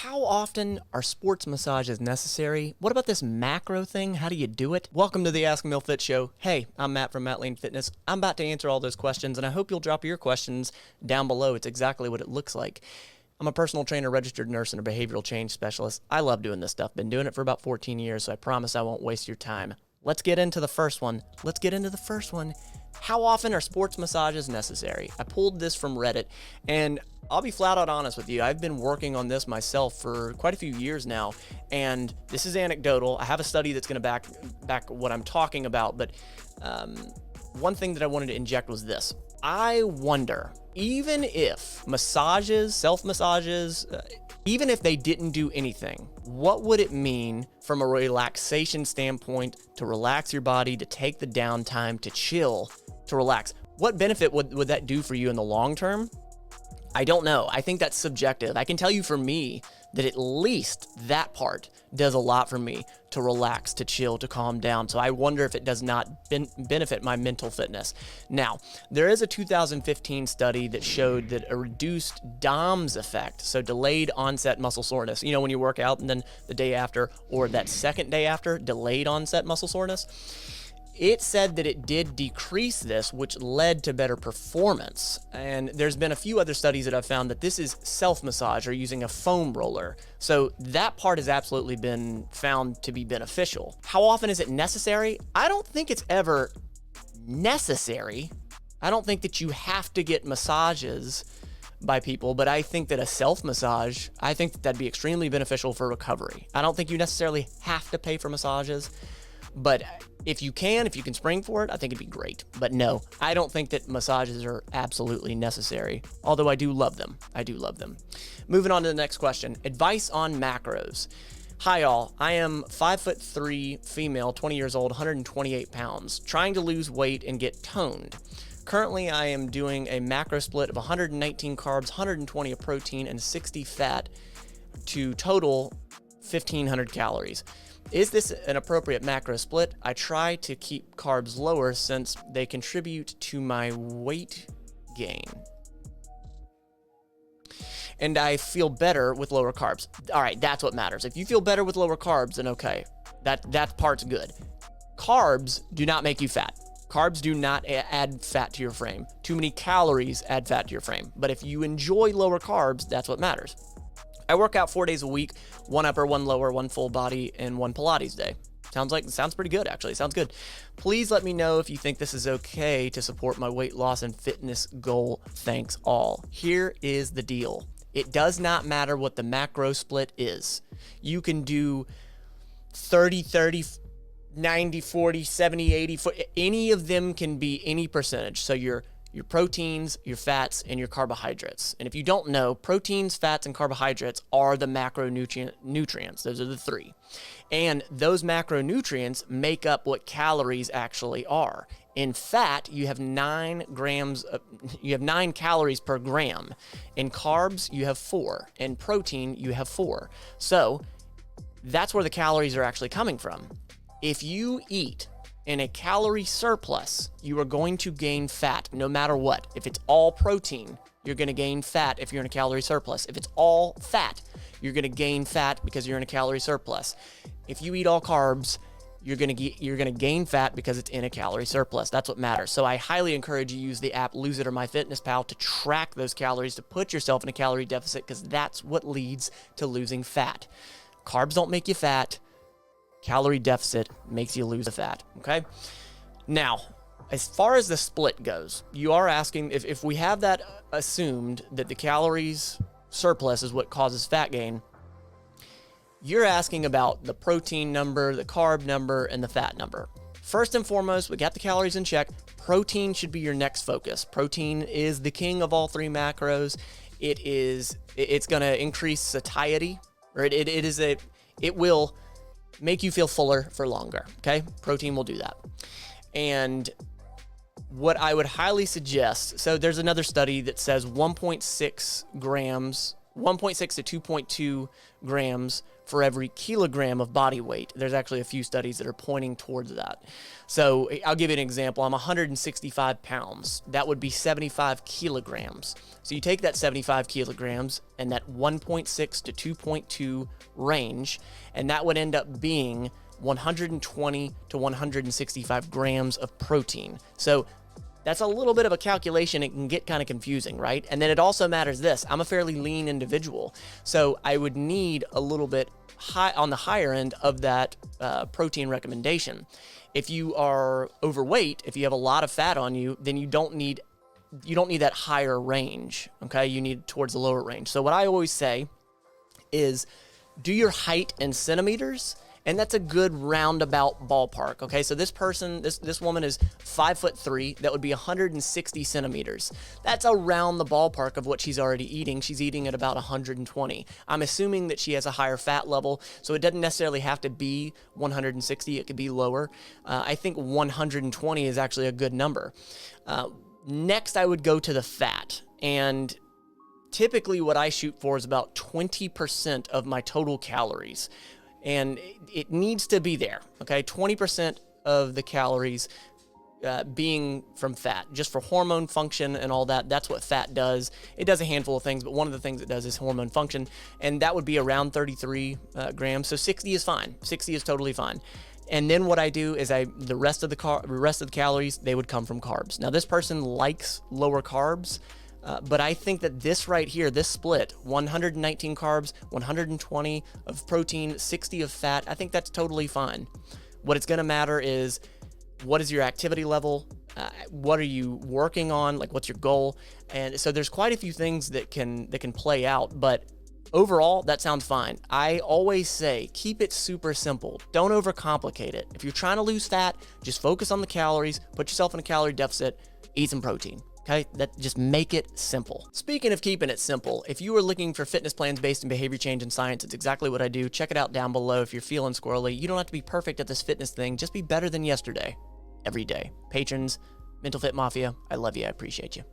How often are sports massages necessary? What about this macro thing? How do you do it? Welcome to the Ask Mill Fit Show. Hey, I'm Matt from Matt Lane Fitness. I'm about to answer all those questions, and I hope you'll drop your questions down below. It's exactly what it looks like. I'm a personal trainer, registered nurse, and a behavioral change specialist. I love doing this stuff. Been doing it for about 14 years, so I promise I won't waste your time. Let's get into the first one. How often are sports massages necessary? I pulled this from Reddit, and I'll be flat out honest with you. I've been working on this myself for quite a few years now, and this is anecdotal. I have a study that's going to back what I'm talking about, but one thing that I wanted to inject was this. I wonder, even if massages, self-massages, even if they didn't do anything, what would it mean from a relaxation standpoint to relax your body, to take the downtime, to chill, to relax? What benefit would that do for you in the long term? I don't know. I think that's subjective. I can tell you for me that at least that part does a lot for me to relax, to chill, to calm down. So I wonder if it does not benefit my mental fitness. Now, there is a 2015 study that showed that a reduced DOMS effect, so delayed onset muscle soreness, you know, when you work out and then the day after or that second day after, delayed onset muscle soreness, it said that it did decrease this, which led to better performance. And there's been a few other studies that I've found that this is self-massage or using a foam roller. So that part has absolutely been found to be beneficial. How often is it necessary? I don't think it's ever necessary. I don't think that you have to get massages by people, but I think that a self-massage, I think that that'd be extremely beneficial for recovery. I don't think you necessarily have to pay for massages, but if you can spring for it, I think it'd be great. But no, I don't think that massages are absolutely necessary, although I do love them. Moving on to the next question. Advice on macros. Hi, all. I am 5'3", female, 20 years old, 128 pounds, trying to lose weight and get toned. Currently, I am doing a macro split of 119 carbs, 120 of protein, and 60 fat to total 1,500 calories. Is this an appropriate macro split? I try to keep carbs lower since they contribute to my weight gain, and I feel better with lower carbs. All right, that's what matters. If you feel better with lower carbs, then okay, that part's good. Carbs do not make you fat. Carbs do not add fat to your frame. Too many calories add fat to your frame. But if you enjoy lower carbs, that's what matters. I work out 4 days a week, 1 upper, 1 lower, 1 full body, and 1 Pilates day. Sounds pretty good, actually. Sounds good. Please let me know if you think this is okay to support my weight loss and fitness goal. Thanks all. Here is the deal. It does not matter what the macro split is. You can do 30, 90, 40, 70, 80. Any of them can be any percentage. So your proteins, your fats, and your carbohydrates. And if you don't know, proteins, fats, and carbohydrates are the macronutrients. Those are the three. And those macronutrients make up what calories actually are. In fat, you have 9 calories per gram. In carbs, you have 4. In protein, you have 4. So that's where the calories are actually coming from. If you eat in a calorie surplus, you are going to gain fat no matter what. If it's all protein, you're going to gain fat if you're in a calorie surplus. If it's all fat, you're going to gain fat because you're in a calorie surplus. If you eat all carbs, you're going to gain fat because it's in a calorie surplus. That's what matters. So I highly encourage you use the app Lose It or MyFitnessPal to track those calories, to put yourself in a calorie deficit, because that's what leads to losing fat. Carbs don't make you fat. Calorie deficit makes you lose the fat, okay? Now, as far as the split goes, you are asking if we have that assumed that the calories surplus is what causes fat gain, you're asking about the protein number, the carb number, and the fat number. First and foremost, we got the calories in check. Protein should be your next focus. Protein is the king of all 3 macros. It's going to increase satiety, or it will make you feel fuller for longer, okay? Protein will do that. And what I would highly suggest, so there's another study that says 1.6 to 2.2 grams for every kilogram of body weight. There's actually a few studies that are pointing towards that. So I'll give you an example. I'm 165 pounds. That would be 75 kilograms. So you take that 75 kilograms and that 1.6 to 2.2 range, and that would end up being 120 to 165 grams of protein. So that's a little bit of a calculation. It can get kind of confusing, right? And then it also matters this. I'm a fairly lean individual, so I would need a little bit high on the higher end of that protein recommendation. If you are overweight, if you have a lot of fat on you, then you don't need that higher range, okay? You need towards the lower range. So what I always say is do your height in centimeters, and that's a good roundabout ballpark, okay? So this person, this woman is 5'3". That would be 160 centimeters. That's around the ballpark of what she's already eating. She's eating at about 120. I'm assuming that she has a higher fat level, so it doesn't necessarily have to be 160. It could be lower. I think 120 is actually a good number. Next, I would go to the fat, and typically what I shoot for is about 20% of my total calories. And it needs to be there, okay? 20% of the calories being from fat, just for hormone function and all that. That's what fat does. It does a handful of things, but one of the things it does is hormone function, and that would be around 33 grams. So 60 is fine. 60 is totally fine. And then what I do is the rest of the calories, they would come from carbs. Now, this person likes lower carbs, but I think that this right here, this split, 119 carbs, 120 of protein, 60 of fat, I think that's totally fine. What it's going to matter is what is your activity level? What are you working on? Like, what's your goal? And so there's quite a few things that can play out, but overall, that sounds fine. I always say, keep it super simple. Don't overcomplicate it. If you're trying to lose fat, just focus on the calories, put yourself in a calorie deficit, eat some protein. Okay, just make it simple. Speaking of keeping it simple, if you are looking for fitness plans based in behavior change and science, it's exactly what I do. Check it out down below. If you're feeling squirrely, you don't have to be perfect at this fitness thing. Just be better than yesterday, every day. Patrons, Mental Fit Mafia, I love you. I appreciate you.